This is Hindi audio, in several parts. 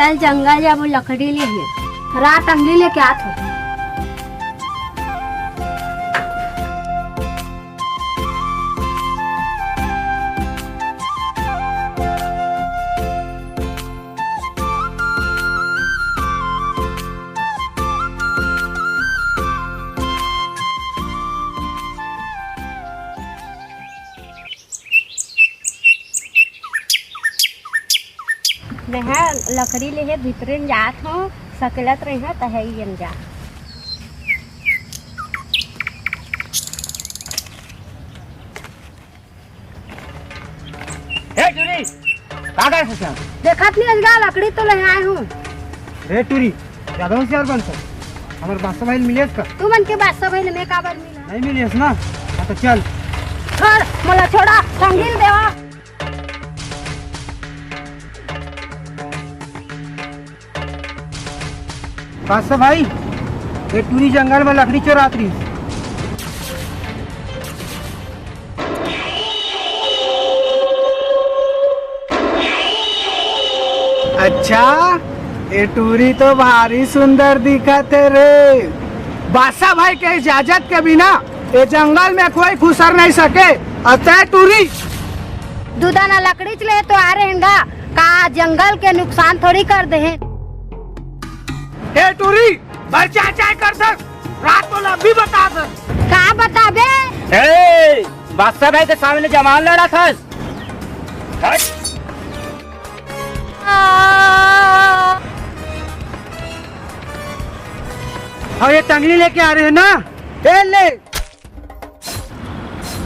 चल जंगल जा वो लकड़ी ले रात अंगली लेके आत हो। लकड़ी ले भीतरे जात हो सकलत रहे तहे जा देखत नहीं अजगा लकड़ी तो ले आए हूँ। रे टूरी ज्यादा होशियार बन सक हमारे बादशाह भाई मिलेस का तू मन के बादशाह भाई में का बार मिला नहीं मिलेस ना तो चल छोड़ मला छोड़ा संगील देवा। बादशाह भाई ये टूरी जंगल में लकड़ी चोरात रही। अच्छा ये टूरी तो भारी सुंदर दिखत है रे। बादशाह भाई के इजाजत के बिना ये जंगल में कोई घुसर नहीं सके। अतः टूरी दूधाना लकड़ी चले तो आ रहेगा का जंगल के नुकसान थोड़ी कर दे। हे टूरी बच्चा चाय कर सक रात को लंबी बता सक का बताबे। ए बादशाह भाई के सामने जमान लड़ा था। और ये टंगली लेके आ रहे हैं ना ए ले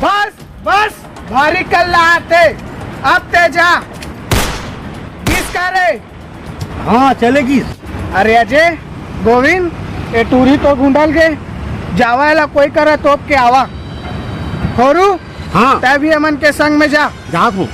बस बस भारी कल लाते अब ते जा किस करे। हाँ चलेगी। अरे अजय गोविंद ये टूरी तो गुंडल के जावा ला कोई करे तोप के आवा खोरू। हाँ तभी अमन के संग में जा हूँ।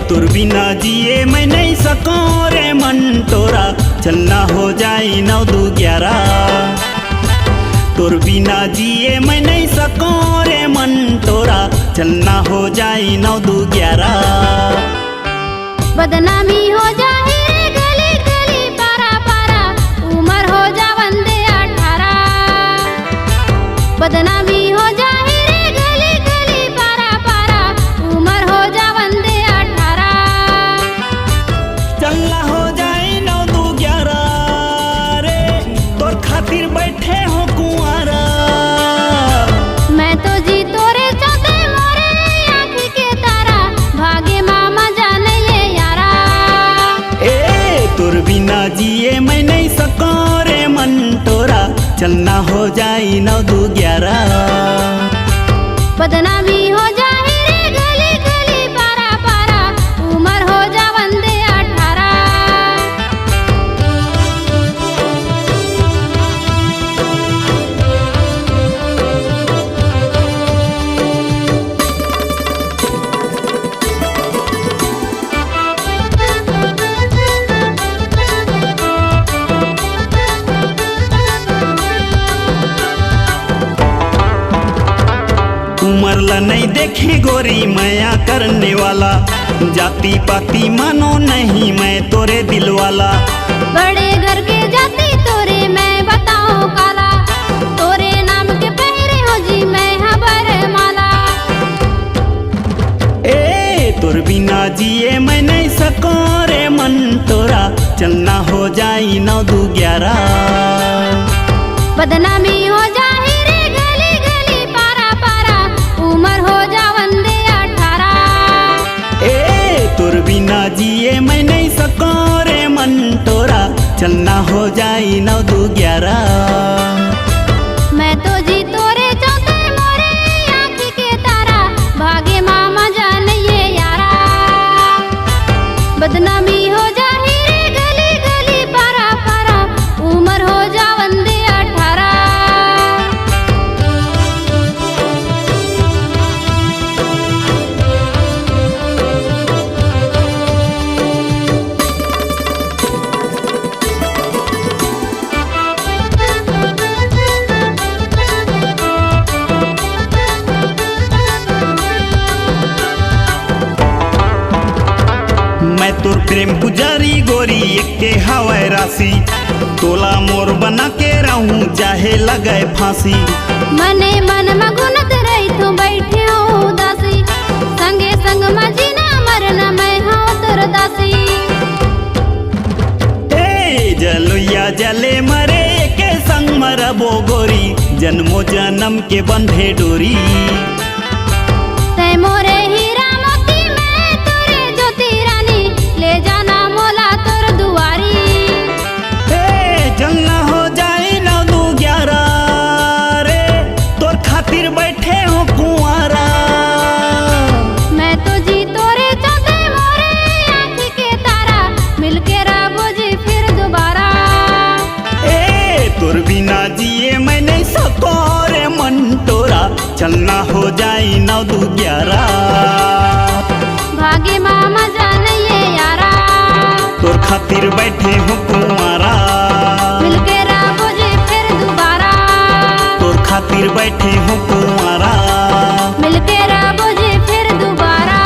तोर बिना जिए मैं नहीं सकूं रे मन तोरा चलना हो जाए 9-2-11। तोर बिना जिए मैं नहीं सकूं रे मन तोरा चलना हो जाए 9-2-11। बदनामी हो जाए रे गली गली पारा पारा उम्र हो जा वंदे 18। बदनामी हो जाए रे गली गली पारा पारा उम्र हो जा वंदे 18। चलना हो जाए 9-2-11 रे तोर खातिर बैठे हो कुंवारा। मैं तो जी तोरे चौथे मोरे आँख के तारा भागे मामा जाने ये यारा। ए तोर बिना जिए मैं नहीं सकूं रे मन तोरा चलना हो जाए 9-2-11। बदनामी हो जाए रे गली गली पारा पारा उम्र हो जा वंदे 18। उमर ला नहीं देखे गोरी माया करने वाला जाति पाति मानो नहीं मैं तोरे दिल वाला। बड़े घर के जाती तोरे मैं बताऊं काला तोरे नाम के पहरे हो जी मैं हबर माला। ए तोर बिना जिए मैं नहीं सकूं रे मन तोरा चलना हो जाए 9-2-11। बदनामी हो जाए रे गली गली पारा पारा उम्र हो जा वंदे 18। ए तोर बिना जिए मैं नहीं सकूं रे मन तोरा चलना हो जाए 9-2-11। मैं तोर प्रेम पुजारी गोरी एक के हवाई राशि तोला मोर बना के रहूं चाहे लगे फांसी मने मन मगुनत रही तू बैठे हो उदासी संगे संग मजीना मरना मैं हाँ तोर दासी जलुया जले मरे के संग मरबो गोरी जन्मो जन्म के बंधे डोरी तै मोरे हीरा मोती मैं तोरे ज्योति रानी ले जाना मोला तोर दुआरी जलना हो जाए 9-11 रे तोर खातिर बैठे हो कुंवारा मैं तो जी तोरे चलते मोरे आँखी के तारा मिलके रहो जी फिर दोबारा तोर बिना जिए मैं नहीं सको रे मन तोरा चलना हो जाए 9-11 भागे मामा जाने ये यारा तोर खातिर बैठे हो कुंवारा मिलके रहो जी फिर दोबारा तोर खातिर बैठे हो कुंवारा मिलके रहो जी फिर दोबारा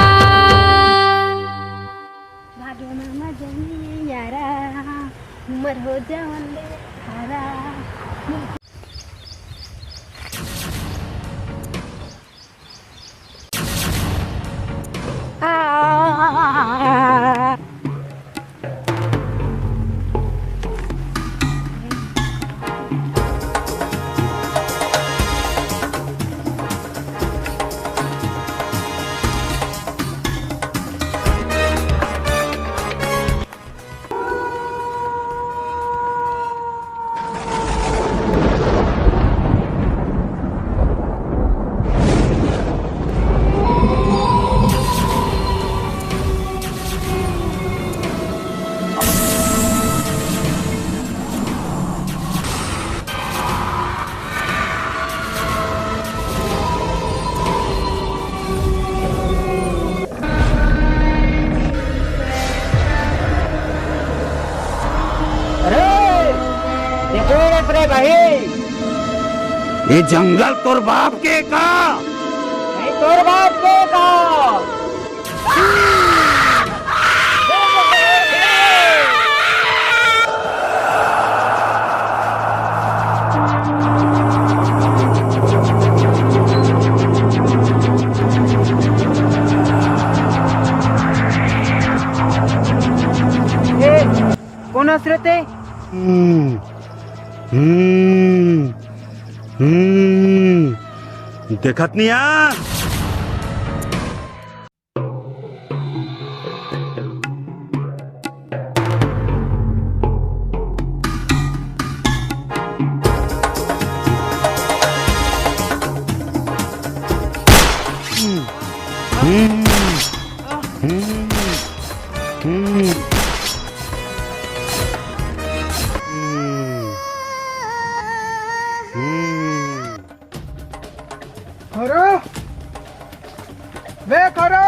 भागे मामा जाने ये यारा उम्र हो जावन ले हारा ये जंगल तोर बाप के का नहीं तोर बाप के का कौन हसरत है देखत नहीं आ खोरो वे खोरो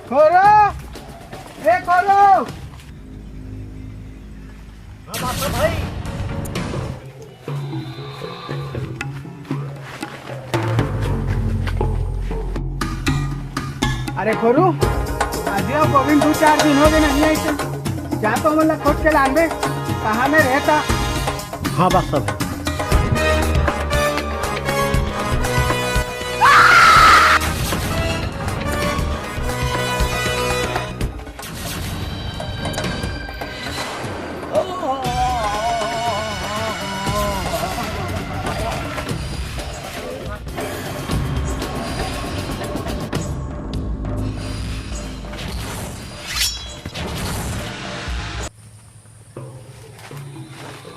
खोरो वे खोरो भाई अरे खोरू आज गोविंद 2-4 दिन हो गए नहीं आई थे जा तो मतलब खोज के लाने कहाँ में रहता हाँ बात सब है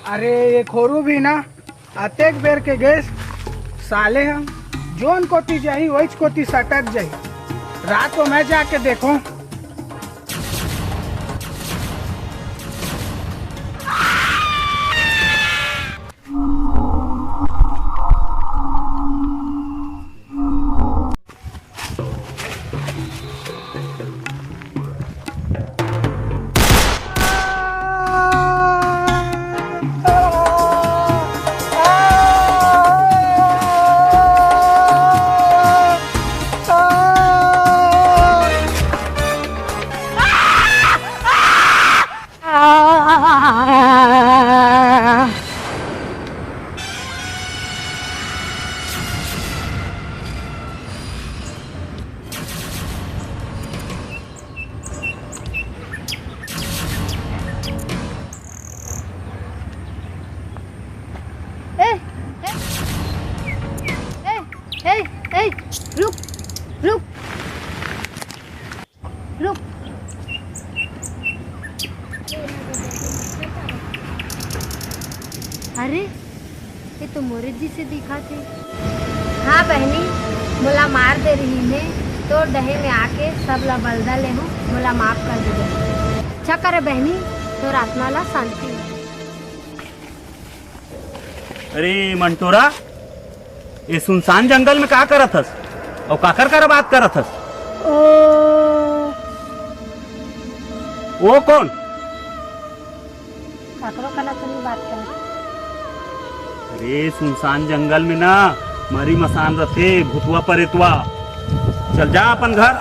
अरे ये खोरू भी ना अतेक बेर के गए साले हम जोन कोती जाही वही कोती सटक जाही रात को मैं जाके देखूं ए ए रुक रुक रुक। अरे ये तो मोरे जी से दिखा थे। हाँ बहनी, मोला मार दे रही ने तो डहे में आके सब ला बलदा ले हूँ, मोला माफ कर दे। अच्छा करे बहनी, तो आत्मा ला शांति। अरे मंटोरा, ये सुनसान जंगल में का करत हस और काकर कर बात करत हस? वो कौन? काकरो कला तो नहीं बात कर। अरे सुनसान जंगल में ना मरी मसान रथे भूतवा परेतवा। चल जा अपन घर।